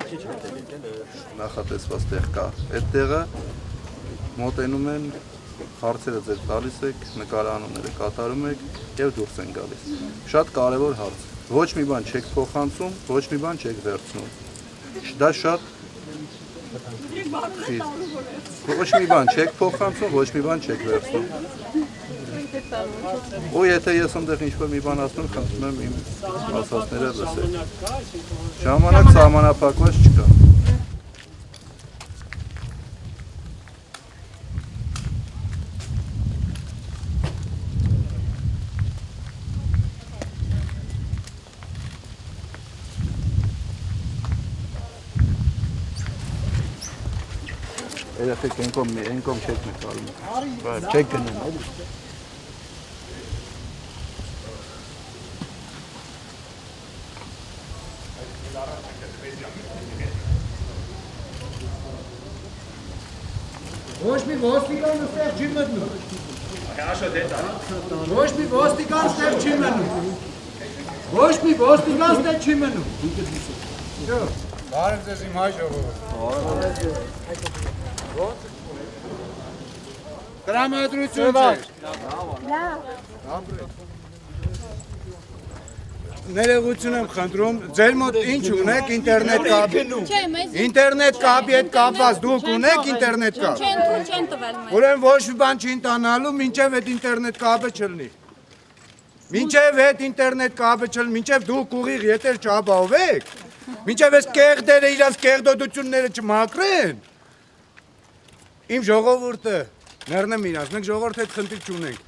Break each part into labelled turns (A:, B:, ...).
A: Նախատեսված տեղ կա։ Այդ տեղը մոտենում են, հարցերը ձեր տալիս եք, նկարանումները կատարում եք եւ դուրս են գալիս։ Շատ կարեւոր հարց։ Ոչ մի բան չեք փոխանցում, ոչ մի բան չեք վերցնում։ Դա շատ ոչ մի բան չեք փոխանցում, ոչ մի բան չեք վերցնում։ Ու եթե ես այնտեղ ինչ-որ մի բան ասում, խնդրում եմ իմ ասածները լսել։ Ժամանակ սահմանափակված չկա։ Երեխեք են կոմ չեք նկարում, չեք գնում, էլի։
B: Ոչ մի ոստիկան ստեղ չի մտնում։ Ոչ մի ոստիկան ստեղ չի մնում։ Ոչ մի ոստիկան ստեղ չի մնում։ Բարև ձեզ իմ հայ ժողովուրդ։ Տրամադրություն ձեր։ Ներողություն եմ խնդրում, ձեր մոտ ինչ ունեք ինտերնետ կապ։ Ինտերնետ կապի հետ կապված դուք ունեք ինտերնետ կապ։
C: Չեն տվել մեզ։
B: Ուրեմն ոչ մի բան չի ընտանալու, մինչև այդ ինտերնետ կապը չլինի։ Մինչև այդ ինտերնետ կապը չլինի, մինչև դուք ուղիղ եթեր չապահովեք, մինչև այս կեղտերը իրանց կեղտոտությունները չմաքրեն։ Իմ ժողովուրդը, ներնեմ իրանց, մենք ժողովուրդ հետ խնդիր չունենք։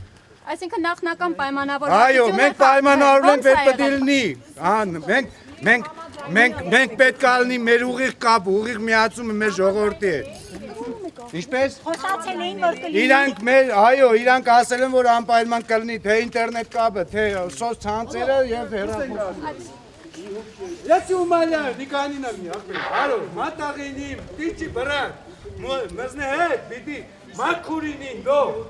C: Այսինքն նախնական պայմանավորվածությունը։
B: Այո, մենք պայմանավորենք պետք է լինի։ Մենք պետք է լինի մեր ուղիղ կապ, ուղիղ միացումը մեր ժողովրդի հետ։ Ինչպես։
D: Խոսացել էին, որ կլինի։
B: Իրանք ասել են, որ անպայման կլինի թե ինտերնետ կապը, թե սոցցանցերը եւ հեռախոսը։ Если умоляю, никогда не охуй. Алло, матагиним, тичи брат. Мзнеет, биди. Макуринин до.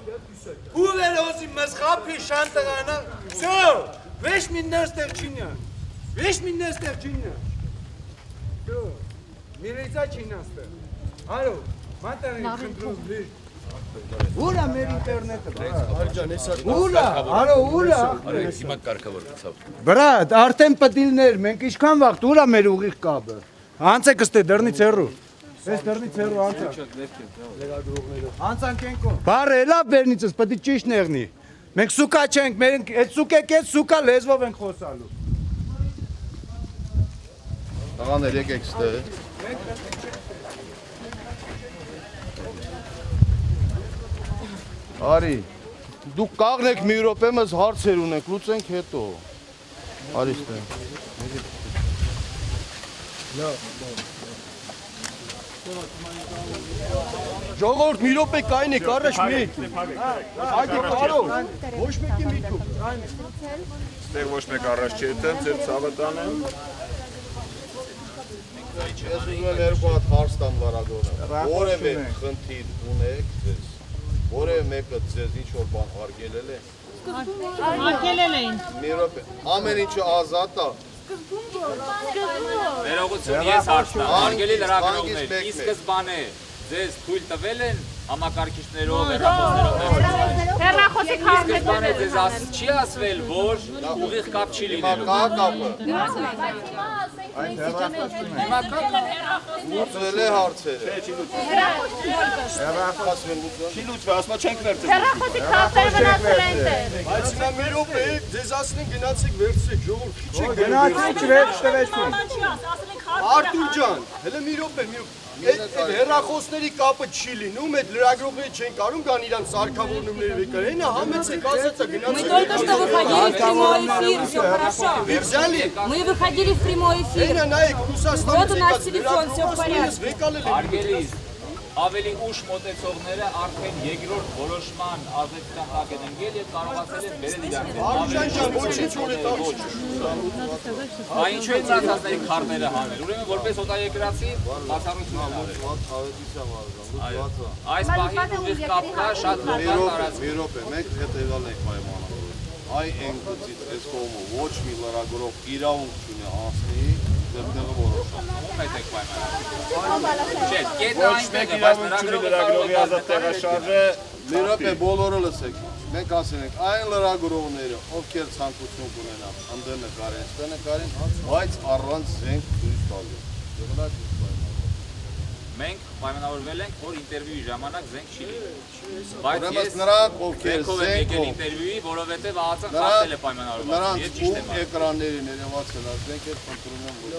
B: Уверози мзхапи шантагана. Всё. Веш миннестер чиня. Веш миннестер чиня. Всё. Милица чинястер. Алло, матагиним хնդрули. Ուրա մեր ինտերնետը, ուրա,
E: Հիմա կարգավորվեցավ։
B: Բրատ, արդեն պտիլներ, մենք ինչքան վաղտ, ուրա մեր ուղիղ կապը, անցեք ստե դրնից հեռու, ես դրնից հեռու անցանք ենքո, բարը էլա բերնիցս, պտի ճիշտ նեղնի, մենք սուկա չենք, մենք այդ սուկեք այդ սուկա լեզվով ենք խոսալու։
A: Տղաներ եկեք ստե։ Արի, դուք կաղնեք մի րոպե մեզ հարցեր ունենք, լուծենք հետո։ Արի ստե։
E: Ժողովուրդ մի րոպե կայնեք, առաջ մի։ Այդի կարո։ Ոչ մեկի միտում։
A: Ստեղ ոչ մեկ առաջ չետեմ, ձեր ցավը տանեմ։ Ես ուզում եմ երկու հատ հարց տամ լարագոնը։ Որևէ խնդիր ունեք ձեզ։ Որևէ մեկը ձեզ ինչ-որ բան արգելել է։
D: Արգելել էին։
A: Մի րոպե, ամեն ինչը ազատ է։
F: Ներողություն, ես հարց տամ, արգելի լրագրողներ, ի սկզբանե ձեզ թույլ տվել են համակարգիչներով,
D: Հեռախոսի քարտը
F: սկզբանե ձեզ չի ասվել, որ ուղիղ կապ չի լինելու։
A: Կա կապը։ Լուծվել է հարցերը։
E: Չի լուծվել, ասма չենք վերցել։
D: Հեռախոսի քարտերը վնասել են դեր։
E: Բայց հիմա մի րոպե, ձեզ ասնենք գնացեք վերցրեք, ժողովուրդ, քիչ եք
B: Գնացեք չվերջտվեցին։
E: Արտուր ջան, հələ մի րոպե, այդ հեռախոսների կապը չի լինում, այդ լրագրողները չեն կարում գան իրան սարքավորումները վեկար, հենա համեցեք, ասացա գնացեք։
C: Мы выходили в прямой эфир.
E: Հենա նայեք, Ռուսաստանից
C: Вот у нас телефон, всё в порядке.
E: վեկալել են։
F: Արգելից ավելի ուշ մոտեցողները արդեն երկրորդ որոշման ազդեցության տակ են ընկել եւ կարողացել են վերել իրանք։
E: Արժան ջան, ոչինչ որ է տալ։
F: Բա ինչու է ծածկացների քարտերը հանել։ Ուրեմն որպես օտարերկրացի բացառություն են արել։ Այս պահին ուղիղ կապ կա, շատ լոկալ տարածք։
A: Մի րոպե, մենք հետևյալ ենք պայմանավորել։ Այ ընկցից այս կողմը ոչ մի լրագրող իրավունք չունի անցնի ձեր տեղը որոշել։
F: Ում եք պայմանավորել։ Չէ, կետը
G: Ոչ
F: այնտեղ
G: մեկ
F: է, բայց
G: իրավունք չունի
F: լրագրողը
G: լրագրողի ազատ տեղաշարժը
H: Մի րոպե բոլորը լսեք։ Մենք ասել ենք այն լրագրողները, ովքեր ցանկություն կունենան, ընդդեմ նկարեն, ստե նկարեն, բայց առանց զենք ցույց տալու։ Եղնակ
F: մենք պայմանավորվել ենք, որ ինտերվյուի ժամանակ զենք չի լինի։ Բայց
H: ուրեմն
F: ես
H: նրանք ովքեր
F: զենքով եմ եկել
H: զենքով
F: ինտերվյուի, որովհետև ԱԱՑ-ը խախտել է պայմանավորվածությունը։
H: նրանց
F: Ես ճիշտ եմ
H: ում էկրանների ներևացել զենք է խնդրում եմ ոչ։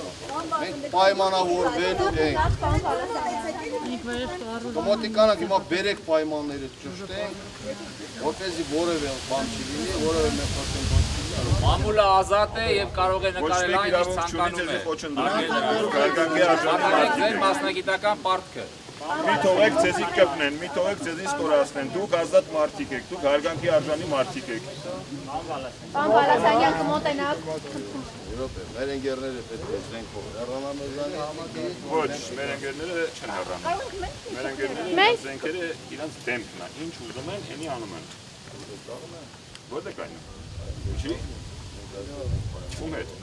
H: Մենք պայմանավորվելու ենք։ Կոմոտիկանը հիմա բերեք պայմանները ճշտենք, որպեսզի որևէ բան չի լինի, որևէ մեր խոսքն ոչ չի լինի։
F: Մամուլը ազատ է եւ կարող է
G: ոչ
F: նկարել
G: մեկ
F: այն, ինչ
G: իրավունք չունի
F: ցանկանում է։
G: ձեզ կոչընդոտել։ Հարգանքի արժանի
F: Պատահեք ձեր
G: մարդիկ եք։
F: մասնագիտական պարտքը։
G: Մի թողեք ձեզի կպնեն, մի թողեք ձեզի ստորացնեն։ Դուք ազատ մարդիկ եք, դուք հարգանքի արժանի մարդիկ եք։
D: Պան Բալասանյան կմոտենակ։
H: Րոպե, մեր ընկերները պետք է զենքով հեռանան մեզանի համակարգ։
G: Ոչ, մեր ընկերները չեն հեռանում։ Մեր ընկերները զենքերը իրանց դեմքն է, ինչ ուզում են, հենի անում են։ Որտե՞ղ այն։ Չի։ Ում հետ։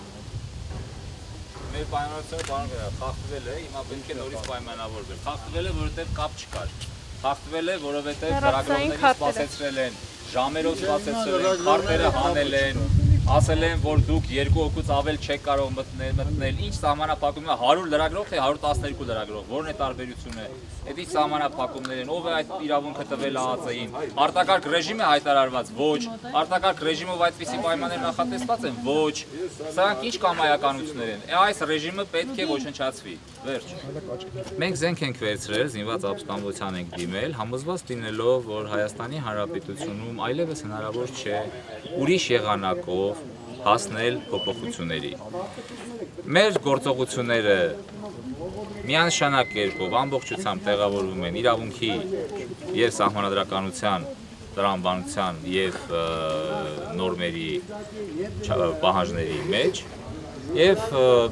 F: Մեր պայմանավորվածությունը բան վերա, խախտվել է, հիմա պետք է նորից պայմանավորվել։ Խախտվել է, որովհետև կապ չկար։ Խախտվել է, որովհետև լրագրողներին սպասեցրել են, ժամերով սպասեցրել են, քարտերը հանել են, ասել են, որ դուք երկու հոգուց ավել չեք կարող մտնել, ինչ սահմանափակում է 100 լրագրող թե 112 լրագրող, որն է տարբերությունը։ Այդ ինչ սահմանափակումներ են, ով է այդ իրավունքը տվել ԱԱՑ-ին։ Արտակարգ ռեժիմ է հայտարարված, ոչ։ Արտակարգ ռեժիմով այդպիսի պայմաններ նախատեսված են, ոչ։ Սրանք ինչ կամայականություններ են։ Այս ռեժիմը պետք է ոչնչացվի։ Վերջ։ Մենք զենք ենք վերցրել, զինված ապստամբության ենք դիմել, համոզված լինելով, որ Հայաստանի Հանրապետությունում այլևս հնարավոր չէ ուրիշ եղանակով հասնել փոփոխությունների։ Մեր գործողությունները միանշանակ կերպով ամբողջությամբ տեղավորվում են իրավունքի եւ սահմանադրականության, տրամաբանության եւ նորմերի պահանջների մեջ եւ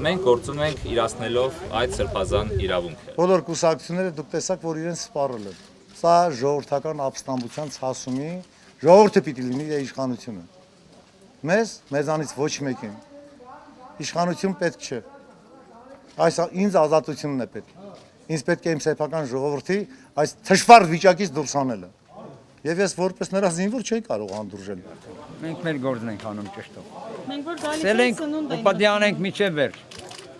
F: մենք գործում ենք իրացնելով այդ սրբազան իրավունքը։
I: Բոլոր կուսակցությունները դուք տեսաք, որ իրենց սպառել են։ Սա ժողովրդական ապստամբության ցասումի ժողովուրդը պիտի լինի իշխանությունը։ Մեզանից ոչ մեկին իշխանություն պետք չէ։ Այս ինձ ազատությունն է պետք։ Ինձ պետք է իմ սեփական ժողովրդի այս թշվառ վիճակից դուրս անելը։ Եվ ես որպես նրա զինվոր չէի կարող անդուրժել։
J: Մենք մեր գործն ենք անում ճշտով։
D: Մենք որ գալիս ենք սնունդ ենք։
J: Պատյան ենք միջև վերջ։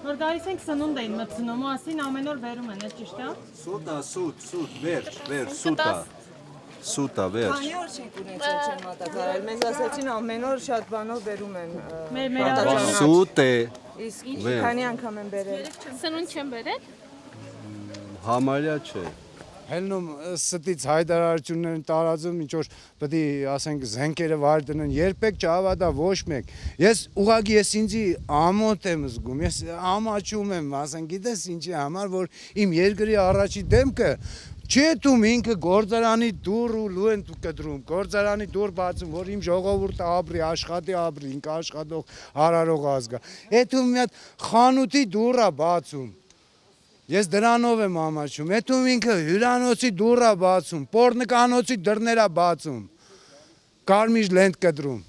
D: Որ գալիս ենք սնունդ էին մտցնում, ասին ամեն օր վերում են, այդ ճիշտ է։
B: Սուտա, սուտ, վերջ, սուտա։ Սուտա, վերջ։
K: Քանի օր չենք ունեցել չեն մատակարարել։ Մեզ ասացին ամեն օր շատ բանով վերում են։
D: Մեր
B: Սուտ է։
K: Իսկ քանի անգամ են բերել։
D: սնունդ չեն բերել։
B: Համարյա չէ։
L: Հելնում ստից հայտարարություններ տարածում, ինչ որ պետք է ասենք զենքերը վար դնեն, երբեք չհավատա ոչ մեկ։ Ես ուղղակի ինձի ամոթ եմ զգում, ես ամաչում եմ, ասենք, գիտես ինչի համար, որ իմ երկրի առաջի դեմքը չէ դու ինքը գործարանի դուր ու լու են դու կտրում, գործարանի դուր բացում, որ իմ ժողովուրդը ապրի, աշխատի ապրի, ինքը աշխատող հարարող ազգա։ Այդ ու մի հատ խանութի դուռը բացում։ Ես դրանով եմ ամաչում, հետո ինքը հյուրանոցի դուռը բացում, պորնկանոցի դռները բացում, կարմիր լենտ կտրում։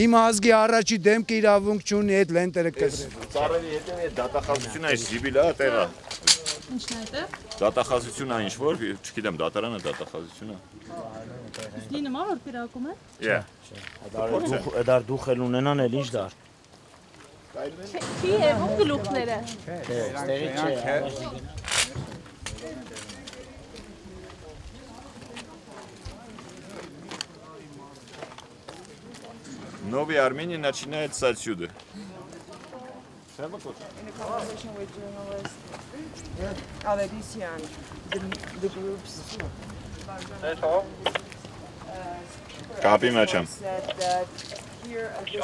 L: Իմ ազգի առաջի դեմքը իրավունք չունի այդ լենտերը կտրել։
G: Ծառերի հետև այդ դատախազությունը այս զիբիլա տեղա։
D: Ինչն է դա։
G: Դատախազությունը ինչ որ, չգիտեմ, դատարանը դատախազությունը։
D: Լինի նոմա որ պիրակում է։
J: Դար դու խել ունենան էլ ինչ դար։
D: Չի եղում գլուխները։
J: Ստեղի չէ։
G: Новый Армения начинается отсюда.
K: In a conversation with journalists, Avedisian, the groups
G: Կապի մեջ եմ։
K: said that here at this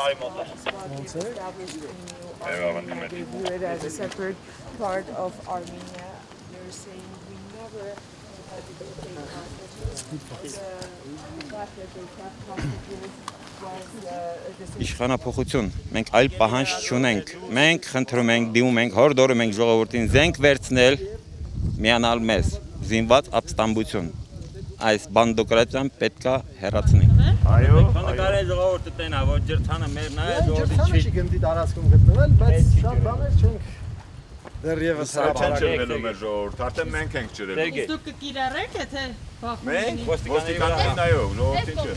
K: spot we've established a new Armenia. They view it as a separate part of Armenia. They're saying we never had to take hostages. The fact that they kept hostages was a decision.
M: Իշխանապողություն, մենք այլ պահանջ չունենք։ Մենք խնդրում ենք, դիմում ենք, հորդորում ենք ժողովրդին զենք վերցնել, միանալ մեզ, զինված ապստամբություն։ Այս բանդոկրատիան պետքա հեռացնենք։
G: Այո,
J: Նկարել ժողովուրդը տենա, որ ջրթանը մերն է, ժողովրդի չի
I: գնդի տարածքում գտնվել, բայց շատ բաներ չենք
L: Դեռևս
G: Չեն ջրվելու մեր ժողովուրդ, արդեն մենք ենք ջրելու։
D: Իսկ դուք կկիրառեք, եթե
G: Մենք ոստիկաններին այո, ժողովրդին չէ։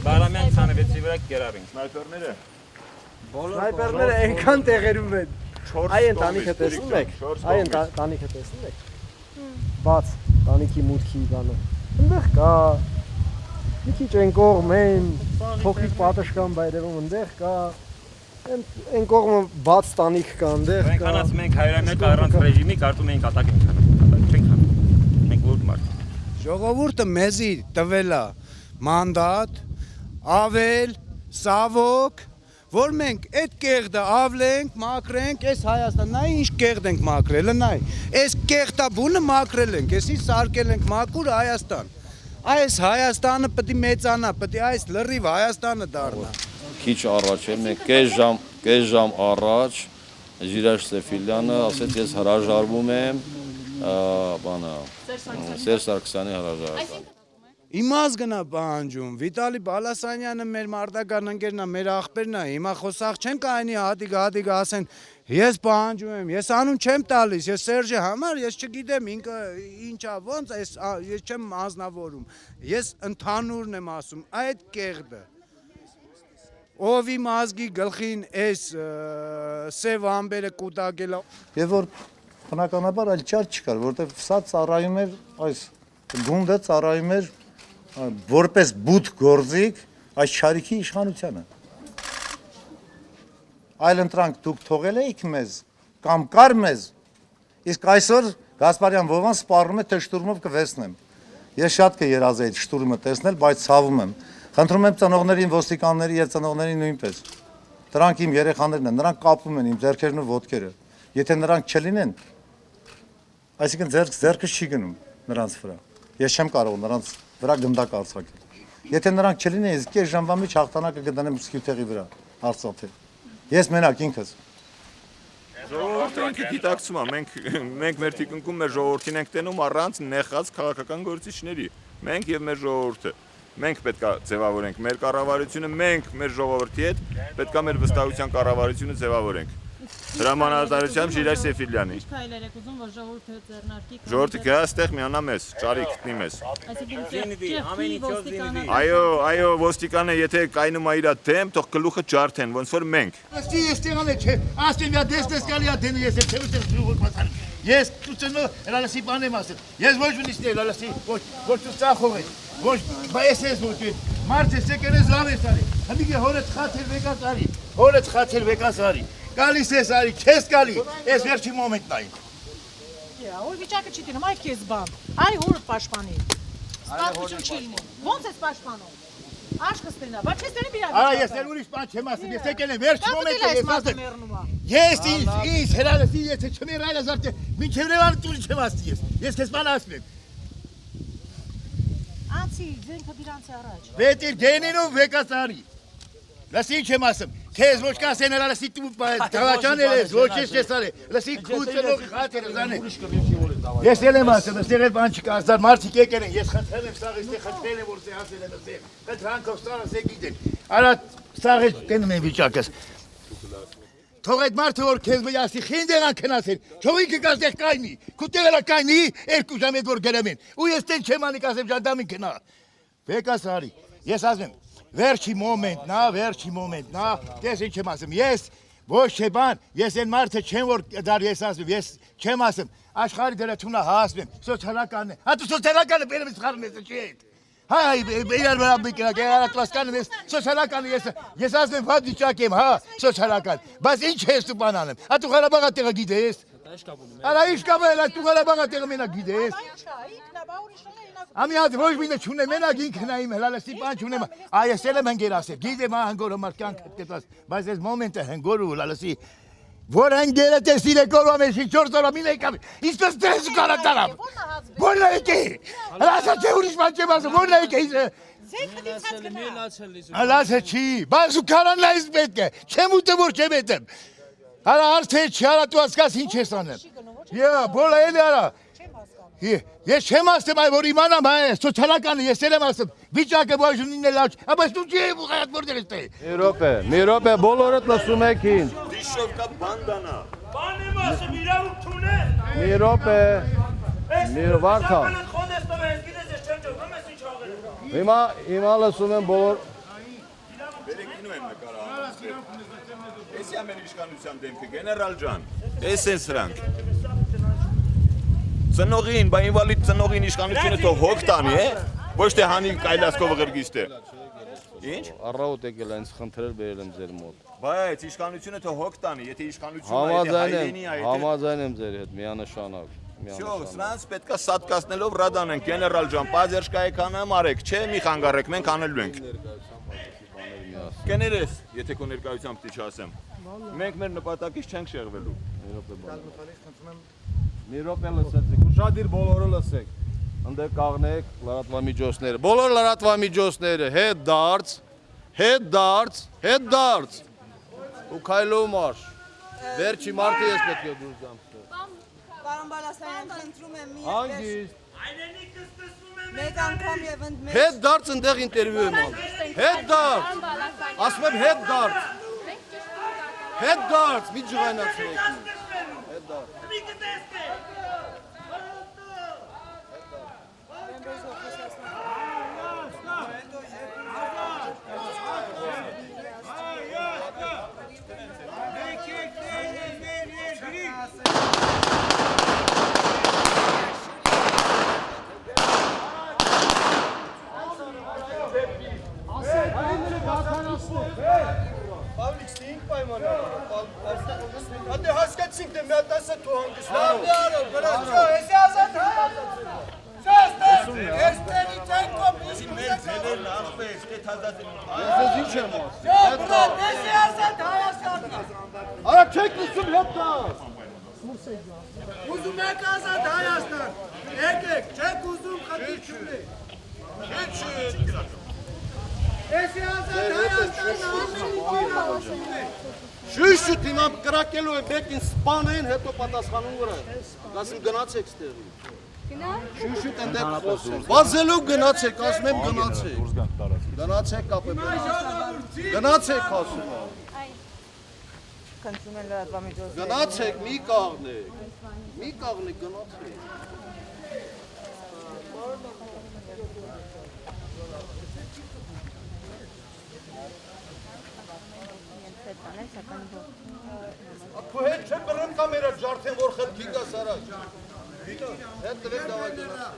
M: Բարամյան 26-ի վրա կերարինք։
G: Սնայպերները։
E: Սնայպերները այնքան տեղերում են։
G: Այ
E: ընտանիքը տեսնում եք։ Այ ընտանիքը տեսնում եք։ Բաց տանիքի մուտքի բանը։ Այնտեղ կա մի քիչ այն կողմեն, փոքրիկ պատշգամբ բայրևում այնտեղ կա։ Այն կողմը բաց տանիք կա այնտեղ կա։
M: Մենք անած մենք հայրամետ առանց ռեժիմի կարծում ենք ատակ ենք անում։ Ատակ չենք անում։ Մենք ուրդ մարդ։
L: Ժողովուրդը մեզի տվել է մանդատ, ավել, սավոք, որ մենք այդ կեղտը ավլենք, մաքրենք, այս Հայաստան, նայ ինչ կեղտ ենք մաքրելը, նայ, այս կեղտաբունը մաքրել ենք, այսի սարկել ենք մաքուր Հայաստան, այս Հայաստանը պտի մեծանա, պտի այս լրիվ Հայաստանը դառնա։
H: Քիչ առաջ էր, մենք կես ժամ առաջ Ժիրայր Սեֆիլյանը ասեց ես հրաժարվում եմ Սերժ Սարգսյանի հրաժարական։
L: Իմաց գնա պահանջում, Վիտալի Բալասանյանը մեր մարտական ընկերն է, մեր աղբերն է, հիմա խոսախ չեն կայանի հատիկ ասեն, ես պահանջում եմ, ես անուն չեմ տալիս, ես Սերժի համար, ես չգիտեմ ինքը ինչա ոնց, ես չեմ անձնավորում, ես ընդհանուրն եմ ասում, այդ կեղտը, ովի մազգի գլխին այս սև ամբերը կուտակել է։
I: Եվ որ բնականաբար այլ ճար չկար, որտեղ սա ծառայում էր, այս գունդը ծառայում էր որպես բութ գործիք այս չարիքի իշխանությանը։ Այլ ընտրանք դուք թողել էիք մեզ, կամ կար մեզ, իսկ այսօր Գասպարյան Վովան սպառում է, թե շտուրմով կվեսնեմ։ Ես շատ կերազեի այդ շտուրմը տեսնել, բայց ցավում եմ։ Խնդրում եմ ծնողներին, ոստիկանների եւ ծնողներին նույնպես։ Դրանք իմ երեխաներն են, նրանք կապում են իմ ձեռքերն ու ոտքերը։ Եթե նրանք չլինեն, այսինքն ձեռքը չի գնում նրանց վրա։ Ես չեմ կարող նրանց վրա գնդակ արձակել։ Եթե նրանք չլինեն, ես կես ժամվա մեջ հաղթանակը կդնեմ Սկյուտեղի վրա, Արցախի։ Ես մենակ ինքս։
G: Ժողովուրդը ինքը գիտակցում է, մենք մեր թիկունքում մեր ժողովրդին ենք տենում առանց նեղած քաղաքական գործիչների։ Մենք եւ մեր ժողովուրդը։ Մենք պետք է ձևավորենք մեր կառավարությունը, մենք մեր ժողովրդի հետ պետք է մեր վստահության կառավարությունը ձևավորենք։ Հրամանատարությամբ Ժիրայր Սեֆիլյանի։
D: Ինչ քայլեր եք ուզում, որ ժողովուրդը ձեռնարկի։
G: Ժողովուրդը գա այստեղ միանա մեզ, ճարի գտնի մեզ։ Այո, ոստիկանը եթե կայնում է իր դեմ, թող գլուխը ջարդեն, ոնց որ մենք։
N: Ես ցույցնո լալասի բանը մասը։ Ես ոչ մնիստի լալասի ոչ ծախող եմ։ Ոչ բայց ես ոչ մարտը սեկերես լավ է սարի։ Համիգե հորդ խաթել վեկասարի։ Հորդ խաթել վեկասարի։ Գալիս ես արի, չես գալի։ Ես վերջի մոմենտն այն։
D: Ոյ վիճակը չի դնում, այ քեզ բան։ Արի հորդ պաշտպանի։ Ստացություն չի լինի։ Ոնց ես պաշտպանում։ Աշխը ստենա, բայց չես դերի բիրա։
N: Արա ես էլ ուրիշ բան չեմ ասում, ես եկել եմ վերջի մոմենտը ես ասեմ։ Ես ինձ հրալեսի ես չմեր այլ ազարտ մինչև Երևան տուն չեմ ասի ես քեզ բան ասում եմ։
D: Անցի, զենքը դիրանցի առաջ։
N: Վետիր գենինով վեկասարի։ Լսի չեմ ասում, քեզ ոչ կասեն հրալեսի տու գավաճանել ես, ոչ ես արի։ Լսի քուցնող խաթեր զանը։ Ես էլ եմ ասում, ստեղ էլ բան չկա, ազար մարդիկ եկել են, ես խնդրել եմ սաղ էստեղ խնդրել եմ որ սե ասել եմ ասել։ Խնդրանքով սարը սե գիտեն։ Արա սաղը տենում են վիճակս։ Թող այդ մարդը որ քեզ մի ասի խին դեղան քնասել, թող ինքը կաստեղ կայնի, քու տեղը կայնի, երկու ժամ հետ որ գերեմ են։ Ու ես տեն չեմ անի կասեմ ժանդամին քնա։ Վեկաս արի։ Ես ասում եմ, վերջի մոմենտն է, դες ինչ եմ ասում։ Ես ոչ թե բան, ես այն մարդը չեմ որ դար ես ասում, ես չեմ ասում, աշխարհի դրությունա հասնեմ, սոցիալական է։ Հա դու սոցիալականը բերեմ սխալում ես չի այդ։ Հայ, իրար վրա բիկրա, գերանա կլասկանը ես սոցիալականը ես ասեմ վատ վիճակ եմ, հա, սոցիալական, բայց ինչ ես դու բան անեմ, հա դու Ղարաբաղը տեղը գիտես։ Արա ինչ կապ է, դու Ղարաբաղը տեղը մենակ գիտես։ Ամի հատ ոչ մինը չունեմ, մենակ ինքն եմ, հլալստի բան չունեմ, այս էլ եմ հնգեր ասել, գիտեմ հնգորը մարդ կյանքը կետված, բայց ես մոմենտը հնգոր ու հլալստի, որ հնգերը տեսիր եք օրվա մեզ 4 օրվա մին եկավ, իսպես դես կարա տարավ, որն է եկե, հլասա չէ ուրիշ ման չեմ ասում, որն է եկե իսը, հլասա չի, բայց ու կարան լայս պետք է, չեմ ուտը որ չեմետեմ, արա արդ է չի արա դու ասկաս ինչ ես անեմ, բոլա էլի արա, ես չեմ ասեմ այ որ իմանամ այ սոցիալականը ես էլ եմ ասում վիճակը բաժունին է լավ բայց դու չի ուղղակի որտեղ ես
H: մի րոպե բոլորդ լսում եք ինձ
G: Դիշով կա բանդանա
N: բան եմ ասում իրավունք
H: Մի րոպե։ Վարդա։ Հիմա լսում եմ բոլոր
G: Բերեկինու եմ նկարահանում։ Էսի ամեն իշխանության դեմքը, գեներալ ջան, էս են սրանք։ Ծնողին, բա ինվալիդ ծնողին իշխանությունը թող հոգ տանի, ոչ թե հանի կայլասկովը ղրգիստը։ Ինչ։
H: Առավոտ եկել այնց խնդրել բերել եմ ձեր մոտ։
G: Բայց իշխանությունը թող հոգ տանի, եթե իշխանությունը
H: Համաձայն եմ ձեր հետ, միանշանակ։
G: Всё, սրանց պետքա սատկացնելով ռադանենք, գեներալ ջան, պազերշկայեկանը մարեք, չէ, մի խանգարեք, մենք անելու ենք։ Կներես, եթե քո ներկայությամբ պիտի չասեմ։ Մենք մեր նպատակից չենք շեղվելու։
H: Մի րոպե լսեցեք, ուշադիր բոլորը լսեք։ Ընդ կաղնեք լրատվամիջոցները։ Բոլոր լրատվամիջոցները հետ դարձ։ Ու քայլով մարշ։ Վերջի մարտի ես պետք է դուրս գամ։
O: Պարոն Բալասարյան, խնդրում եմ մի
H: Հանգիստ։
O: մեկ անգամ եւ ընդ
H: Հետ դարձ ընդեղ ինտերվյու եմ անում։ Հետ դարձ։ Ասում եմ հետ դարձ։ Հետ դարձ, մի ջղայնացրեք։ Հետ դարձ։
N: Պավլիկ, ստինք պայմանները, հատե հասկացինք դե մի հատ ասա թու հանգիստ, լավ դե արով, բրաց, չո, եսի ազատ հանգասացրին, չո, ստերի չեն կոմիսի մեր ձելերն աղպես, կետ հազատին,
H: Ես ինչ եմ ասում,
N: չո, բրաց, եսի ազատ Հայաստանն
H: Արա չեք լսում հետ դարձ։
N: Ուզում եք ազատ Հայաստան, եկեք, չեք ուզում խնդիր չունի, եսի ազատ Հայաստանն ամեն
H: Շուշուտ հիմա կրակելու է բեկին սպանեն, հետո պատասխանում վրա։ Ասում գնացեք ստեղի։ Շուշուտ ընդեղ խոսում։ Վազելով գնացեք, ասում եմ գնացեք։ Գնացեք կապը։ Գնացեք ասում։
O: Խնդրում եմ լրատվամիջոցները։
H: Գնացեք, մի կաղնեք։ Մի կաղնեք, գնացեք։ Ակու հետ չէ բրըն կամերա ջարդեն, որ խրկի կաս առաջ։ Հետ տվեք դավայ գնաց։